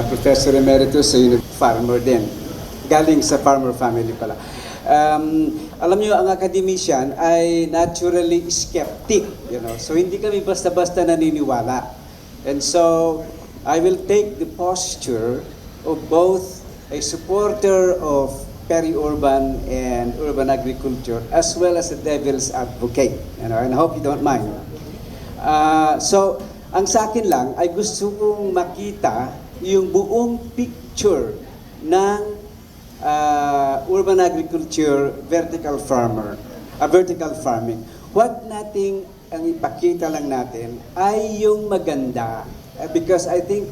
Professor Emeritus sa farmer din. Galing sa farmer family pala. Alam niyo, ang academician ay naturally skeptic, So hindi kami basta-basta naniniwala. And so I will take the posture of both a supporter of peri-urban and urban agriculture as well as a devil's advocate. And I hope you don't mind. So ang sa akin lang ay gusto kong makita yung buong picture ng urban agriculture, vertical farming. Huwag nating ang ipakita lang natin ay yung maganda, because I think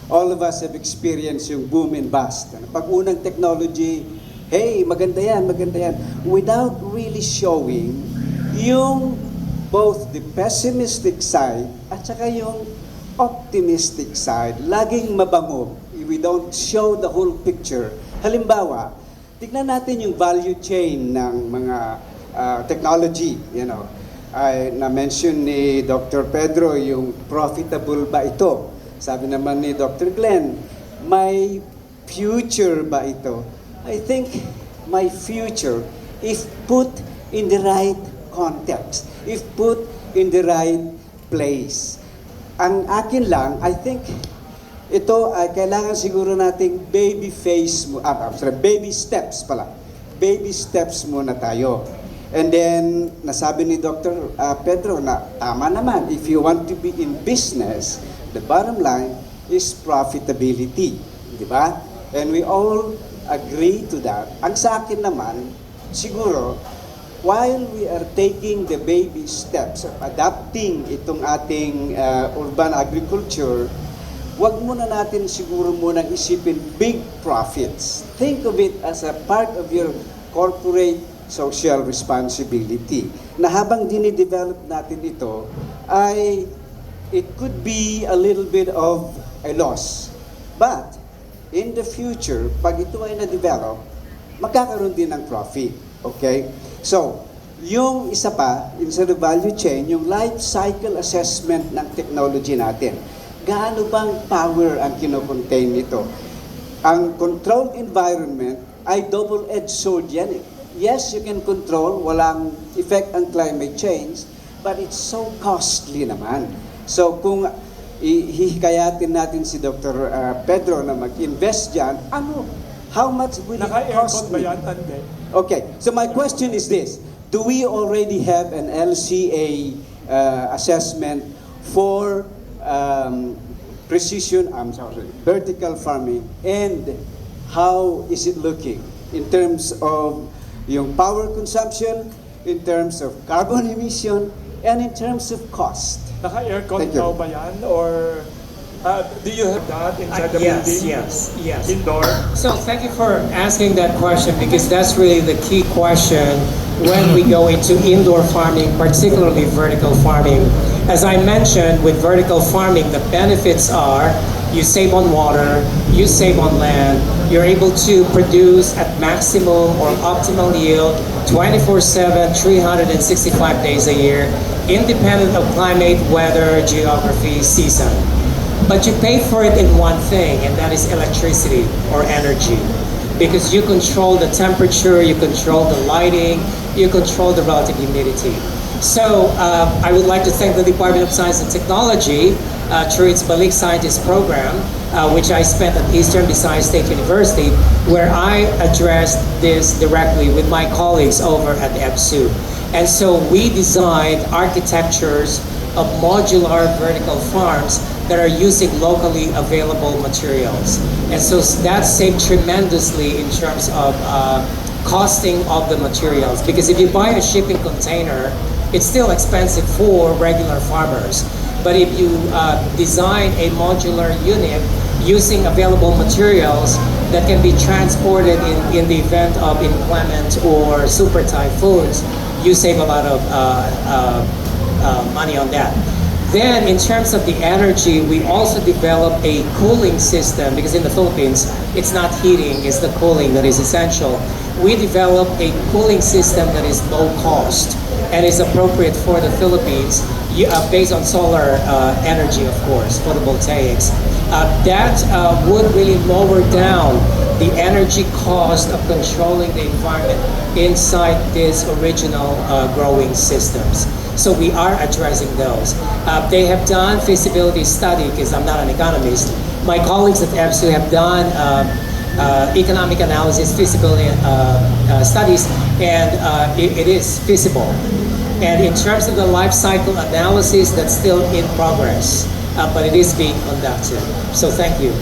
all of us have experienced yung boom and bust. Pag unang technology, hey, maganda yan, without really showing yung both the pessimistic side at saka yung optimistic side. Laging mabango. We don't show the whole picture. Halimbawa, tignan natin yung value chain ng mga technology, Ay na-mention ni Dr. Pedro yung profitable ba ito? Sabi naman ni Dr. Glenn, may future ba ito? I think my future, if put in the right context, if put in the right place. Ang akin lang, I think ito ay kailangan siguro nating baby steps pala. Baby steps muna tayo. And then, nasabi ni Dr. Pedro na tama naman, if you want to be in business, the bottom line is profitability. Di ba? And we all agree to that. Ang sa akin naman, siguro, while we are taking the baby steps of adapting itong ating urban agriculture, wag muna natin siguro munang isipin big profits. Think of it as a part of your corporate social responsibility. Na habang dinidevelop natin ito, ay it could be a little bit of a loss. But, in the future, pag ito ay na-develop, magkakaroon din ng profit. Okay? So, yung isa pa, instead of value chain, yung life cycle assessment ng technology natin. Gaano bang power ang kinocontain nito? Ang controlled environment ay double-edged sword yan eh. Yes, you can control, walang effect ang climate change, but it's so costly naman. So kung hihikayatin natin si Dr. Pedro na mag-invest dyan, how much will it cost me? Okay, so my question is this. Do we already have an LCA assessment for vertical farming, and how is it looking in terms of yung power consumption, in terms of carbon emission, and in terms of cost? Naka-aircon ba yan? Or do you have that inside the building? Yes. Indoor? So thank you for asking that question, because that's really the key question when we go into indoor farming, particularly vertical farming. As I mentioned, with vertical farming, the benefits are you save on water, you save on land, you're able to produce at maximum or optimal yield 24/7, 365 days a year, independent of climate, weather, geography, season. But you pay for it in one thing, and that is electricity or energy. Because you control the temperature, you control the lighting, you control the relative humidity. So I would like to thank the Department of Science and Technology through its Balik Scientist program, which I spent at Eastern Visayas State University, where I addressed this directly with my colleagues over at EBSU. And so we designed architectures of modular vertical farms that are using locally available materials. And so that saved tremendously in terms of costing of the materials. Because if you buy a shipping container, it's still expensive for regular farmers. But if you design a modular unit using available materials that can be transported in the event of inclement or super typhoons, you save a lot of money on that. Then, in terms of the energy, we also develop a cooling system, because in the Philippines, it's not heating, it's the cooling that is essential. We develop a cooling system that is low cost and is appropriate for the Philippines, based on solar energy, of course, photovoltaics. That would really lower down the energy cost of controlling the environment inside these original growing systems. So we are addressing those. They have done feasibility study, because I'm not an economist. My colleagues at EBSU have done economic analysis, feasibility studies, and it is feasible. And in terms of the life cycle analysis, that's still in progress, but it is being conducted. So thank you.